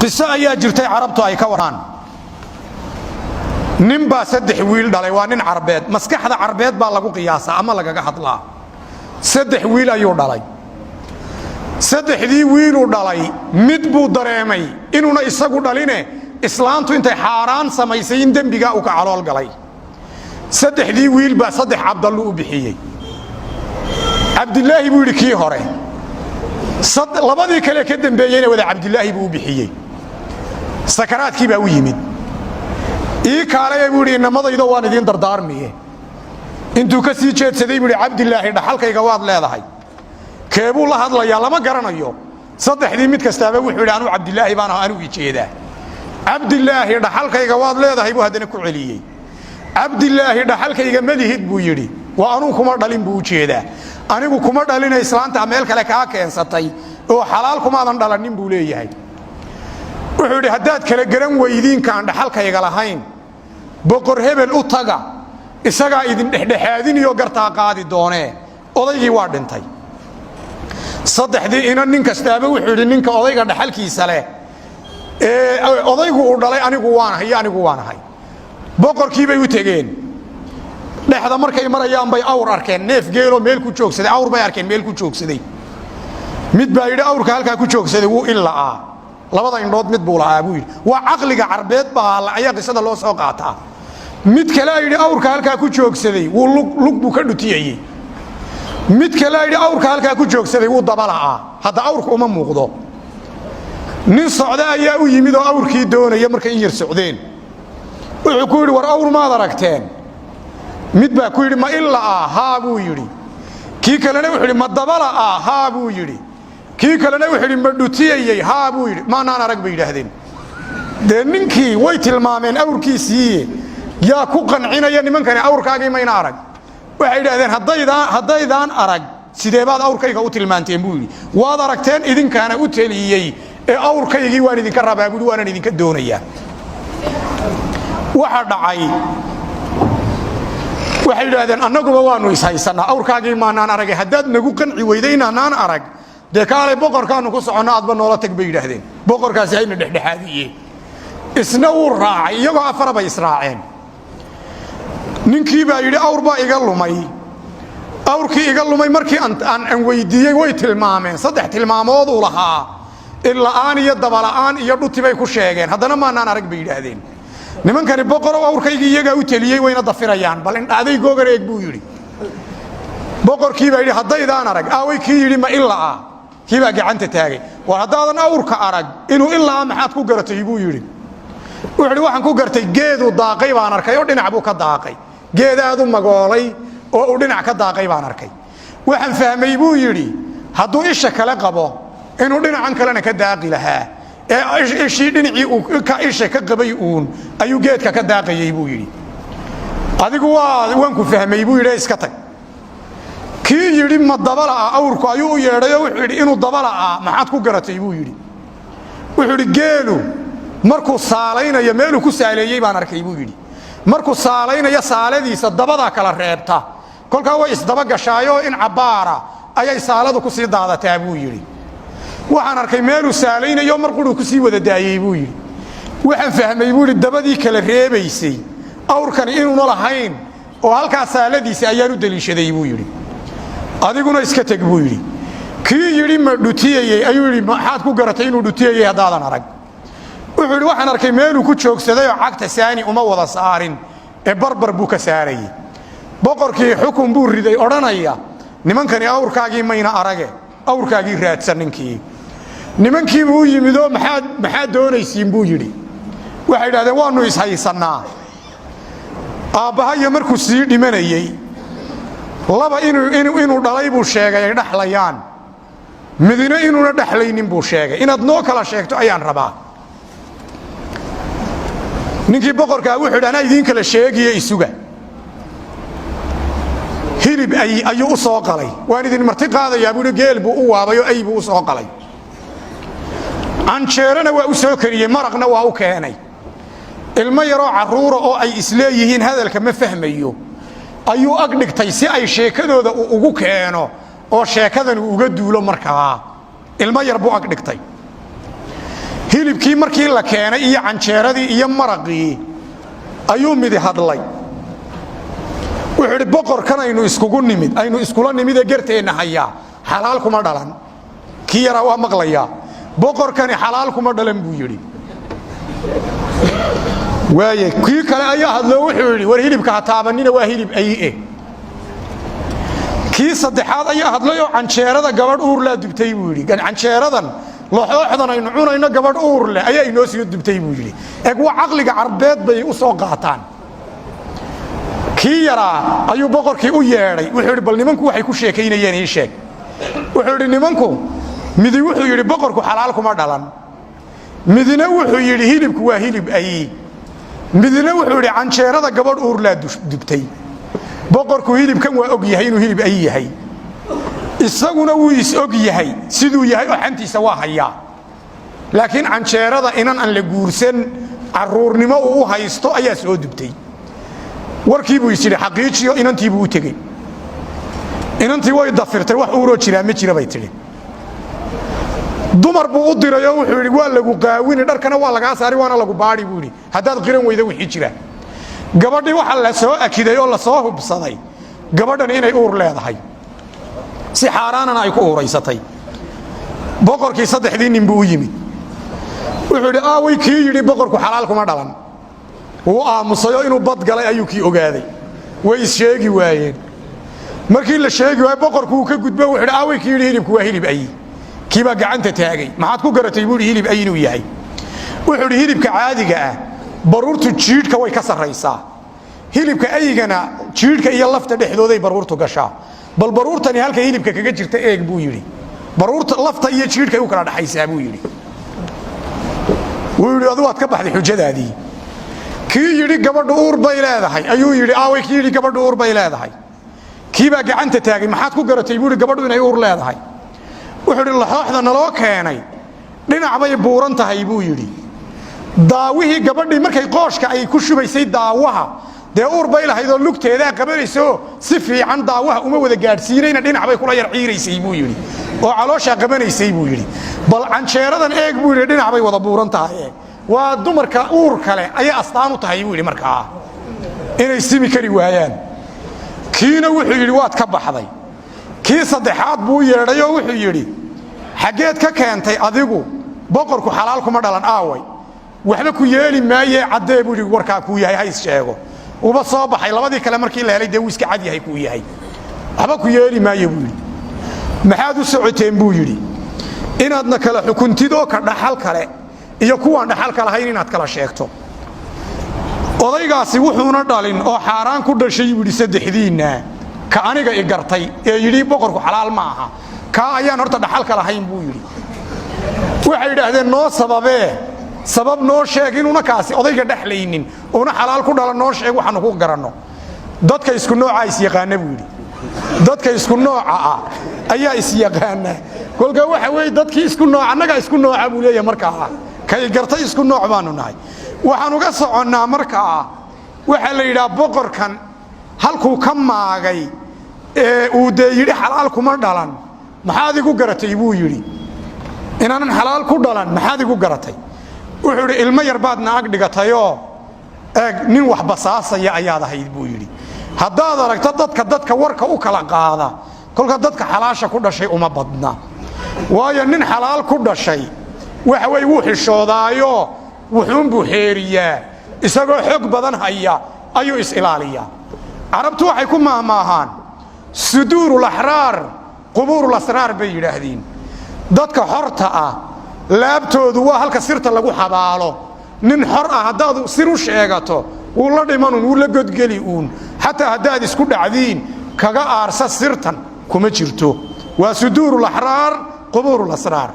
قصة أيها جرتي عربتو أي كوران نمبا سدح ويل دالي وانين عربيت مسكحة عربيت بالغو قياسة أما لغا حطلا سدح ويل أيو دالي سدح دي ويلو دالي مدبو دريمي إنونا إساقو داليني إسلامتو انتي حاران سميسين دنبقا وكا علول قلي سدح دي ويل با سدح عبد الله بحيي عبد الله بو كي هوري لبدي كلي كدنبيين ودا عبد الله بو بخيي سكراتكي با ويمد اي كالي بو نمديدو وان idin dardaarmiye intuu ka sii jeedsaday buu عبد الله dhaxalkayga waad leedahay keebuu la hadlaya lama garanayo saddexdii mid kastaaba wuxuu yiri anu عبد الله baan aanu i jeedaa عبد الله dhaxalkayga waad leedahay buu hadana ku celiyay عبد الله dhaxalkayga malihid buu yiri waa anu kuma dhalin buu jeedaa anigu kuma dhalinay islaanta meel kale ka keensatay oo xalaal kuma adan dhalanin buu leeyahay wuxuu yiri hadaad kala garan weydiin kaan dhaxalkayga lahayn boqor hebel u taga isaga idin dhexdhexaadin iyo gartaa qaadi doonee odaygii waa dhintay saddexdii ina nin kastaaba wuxuu yiri ninka odayga dhaxalkiisa leh odaygu uu dhalay anigu waanahay boqorkii bay u tageen dhexda markay marayaan bay awr arkeen neef geelo meel ku joogsaday awr bay arkeen meel ku joogsaday mid baa yiri awrka halka ku joogsaday wuu ilaa labada indhood mid buu lahaa buu yiri waa aqliga carbeed baa la ayaa qisada loo soo qaataa mid kale yiri awrka halka ku joogsaday wuu lug buu ka dhutiyay mid kale yiri awrka halka ku joogsaday wuu dabalaa hada awrku uma muuqdo nin socda ayaa u yimid oo awrkii doonaya markay in yar socdeen wuxuu ku yiri war awr ma aragteen mid baa ku yiri ma ilaa ha buu yiri kii kalena wuxuu yiri ma dabala ha buu yiri kii kalena wuxuu yiri ma dhutiyay ha buu yiri ma naan arag bay yiraahdeen de ninkii way tilmaameen awrkiisii yaa ku qancinaya nimankani awrkaagii ma ina arag waxay yiraahdeen haddaydan arag sidee baad awrkayga u tilmaanteen buu yiri waad aragteen idinkaana u taliyay ee awrkaygii waan idinka rabaa buu waan idinka doonayaa waxa dhacay waxay yiraahdeen annaguba waanu ishaysanaa awrkaagii maanaan arag hadaad nagu qanci weydayna naan arag de kaalay boqorkaanu ku soconaa adba noola tag bay yiraahdeen boqorkaasi ayna dhexdhexaadiyay isna uu raacay iyagoo afar bay israaceen ninkii baa yiri awr baa iga lumay awrkii iga lumay markii aan weydiiyay way tilmaameen saddex tilmaamood uu lahaa ilaa iyo dabalaan iyo dhuti bay ku sheegeen hadana maanaan arag bay yiraahdeen nimankani boqor awrkaygii iyaga u taliyay wayna dafirayaan bal in dhaaday googar eeg buu yiri boqorkii baa yiri hadaydaan arag aaway kii yiri ma ilaa kii baa gacanta taagay war hadaadan awrka arag inuu ilaa maxaad ku garatay buu yiri wuxuu waxaan ku gartay geedu daaqay baan arkay oo dhinac buu ka daaqay geedaadu magoolay oo uu dhinac ka daaqay baan arkay waxaan fahmay buu yiri haduu isha kala qabo inuu dhinacan kalena ka daaqi lahaa ishii dhinacii uu ka isha ka qabay uun ayuu geedka ka daaqayay buu yiri adigu waan ku fahmay buu yiri iska tag kii yiri ma dabala awrku ayuu u yeedhay wuxuu yiri inuu dabala maxaad ku garatay buu yiri wuxuu yiri geelu markuu saalaynayo meelu ku saaleeyay baan arkay buu yiri markuu saalaynayo saaladiisa dabada kala reebta kolka way isdaba gashaayo in cabaara ayay saaladu ku sii daadataa buu yiri waxaan arkay meelu saalaynayo markuu ku sii wada daayay buu yiri waxaan fahmay buu yiri dabadii kala reebaysay awrkan inuu lahayn oo halka saaladiisa ayaan u daliishaday buu yiri adiguna iska tag buu yiri kii yiri ma dhutiyay ayuu yiri maxaad ku garatay inuu dhutiyay hadaadan arag wuxuu yiri waxaan arkay meelu ku joogsaday oo cagta saani uma wada saarin ee barbar buu ka saaray boqorkii xukun buu riday oranaya nimankani awrkaagii mayna arage awrkaagii raadsan ninkii nimankii buu yimid oo maxaad doonaysiin buu yiri waxay yiraahdeen waanu ishaysanaa aabahay markuu sii dhimanayay laba inuu dhalay buu sheegay dhaxlayaan midina inuuna dhaxlaynin buu sheegay inaad noo kala sheegto ayaan rabaa ninkii boqorka wuxuu dhaanaa idin kala sheegay isuga hilib ayuu u soo qalay waan idin marti qaadayaa buu geel buu u waabayo ay buu soo qalay anjeerana waa u soo kariyay maraqna waa u keenay ilmo yaro caruura oo ay isleeyihiin hadalka ma fahmayo ayuu ag dhigtay si ay sheekadooda ugu keeno oo sheekadan uga duulo markaa ilmo yar buu ag dhigtay hilibkii markii la keenay iyo canjeeradii iyo maraqii ayuu midi hadlay wuxuu yidhi boqorkan aynu iskula nimid ee garteenna hayaa xalaal kuma dhalan kii yaraa waa maqlayaa boqorkani xalaal kuma dhalan buu yidhi waaye kii kale ayaa hadloo wuxuu yidhi war hilibka ha taabanina waa hilib ayi kii saddexaad ayaa hadlay oo canjeerada gabadh uur laa dubtay buu yidhi canjeeradan laxooxdan aynu cunayno gabadh uur leh ayaa inoo sii dubtay buu yidhi eeg waa caqliga carbeed bay u soo qaataan kii yaraa ayuu boqorkii u yeedhay wuxuu yidhi bal nimanku waxay ku sheekaynayeen ii sheeg wuxuu yidhi nimanku midi wuxuu yidhi boqorku xalaal kuma dhalan midina wuxuu yidhi hilibku waa hilib ayi midina wuxuu yidhi canjeerada gabadh uur laa dubtay boqorku hilibkan waa og yahay inuu hilib ayi yahay isaguna wuu is-og yahay siduu yahay oo xantiisa waa hayaa laakiin canjeerada inan aan la guursan carruurnimo uu u haysto ayaa soo dubtay warkii buu isyidhi xaqiijiyo inantii buu u tegey inantii way dafirtay wax uuroo jiraa ma jira bay tidhi dumar buu u dirayoo wuxuu yidhi waa lagu qaawini dharkana waa lagaa saari waana lagu baadhi buu yidhi haddaad qiran weyda wixii jira gabadhii waxa la soo akiday oo la soo hubsaday gabadhan inay uur leedahay si xaaraanana ay ku uuraysatay boqorkii saddexdii nin buu u yimid wuxuu yidhi aaway kii yidhi boqorku xalaal kuma dhalan wuu aamusayoo inuu bad galay ayuu kii ogaaday way is-sheegi waayeen markii la sheegi waaye boqorku uu ka gudbo wuxuu yidhi aaway kii yidhi hilibku waa hilib ayi kii baa gacanta taagay maxaad ku garatay buu yidhi hilib ayi inuu yahay wuxuu yidhi hilibka caadiga ah baruurtu jiidhka way ka sarraysaa hilibka ayigana jiidhka iyo lafta dhexdooday baruurtu gashaa bal baruurtani halka hilibka kaga jirta eeg buu yidhi baruurta lafta iyo jiidhkay u kala dhaxaysaa buu yidhi wuu yidhi adu waad ka baxday xujadaadii kii yidhi gabadhu uur bay leedahay ayuu yidhi aaway kii yidhi gabadhu uur bay leedahay kii baa gacanta taagay maxaad ku garatay buu yidhi gabadhu inay uur leedahay wuxuu yidhi laxooxda naloo keenay dhinac bay buuran tahay buu yidhi daawihii gabadhii markay qooshka ay ku shubaysay daawaha dee uur bay lahayd oo lugteedaa qabanaysaoo si fiican daawaha uma wada gaadhsiinayna dhinac bay kula yar ciiraysay buu yidhi oo calooshaa qabanaysay buu yidhi bal canjeeradan eeg buu yidhi dhinac bay wada buuran tahay waa dumarka uur kale ayay astaan u tahay buu yidhi markaa inay simi kari waayaan kiina wuxuu yidhi waad ka baxday kii saddexaad buu yeedhay oo wuxuu yidhi xaggeed ka keentay adigu boqorku xalaal kuma dhalan aaway waxba ku yeeli maayee caddee buu yidhi warkaa kuu yahay hays sheego uba soo baxay labadii kale markii la helay dee wuu iska cad yahay kuu yahay waxba ku yeeli maaye buu yidhi maxaad u socoteen buu yidhi inaadna kala xukuntid oo ka dhaxal kale iyo kuwaan dhaxalka lahayn inaad kala sheegto odaygaasi wuxuuna dhalin oo xaaraan ku dhashay buu yidhi saddexdiinna ka aniga i gartay ee yidhi boqorku xalaal ma aha kaa ayaan horta dhaxalka lahayn buu yidhi waxay yidhaahdeen noo sababee sabab noo sheeg inuuna kaasi odayga dhexlaynin uuna xalaal ku dhalan noo sheeg waxaanu ku garanno dadka isku noocaa isyaqaana buu yidhi dadka isku nooca ah ayaa isyaqaana kolka waxa weeye dadkii isku nooca annagaa isku nooca buu leeyahay markaa kay gartay isku nooc baanu nahay waxaan uga soconnaa markaa waxaa la yidhaha boqorkan halkuu ka maagay ee uu dee yidhi xalaal kuma dhalan maxaad igu garatay buu yidhi inaanan xalaal ku dhalan maxaad igu garatay wuxuu yidhi ilmo yar baad naag dhigatayoo eeg nin wax basaasaya ayaad ahayd buu yidhi haddaad aragto dadka warka u kala qaada kolka dadka xalaasha ku dhashay uma badna waayo nin xalaal ku dhashay waxa weye wuu xishoodaayo wuxuunbuu xeeriyaa isagoo xoog badan haya ayuu is-ilaaliyaa carabtu waxay ku maahmaahaan suduurulaxraar qubuurulasraar bay yidhaahdeen dadka xorta ah laabtoodu waa halka sirta lagu xabaalo nin xor ah haddaad sir u sheegato wuu la dhimanun wuu la godgeli uun xataa haddaad isku dhacdiin kaga aarsa sirtan kuma jirto waa suduurulaxraar qubuurulasraar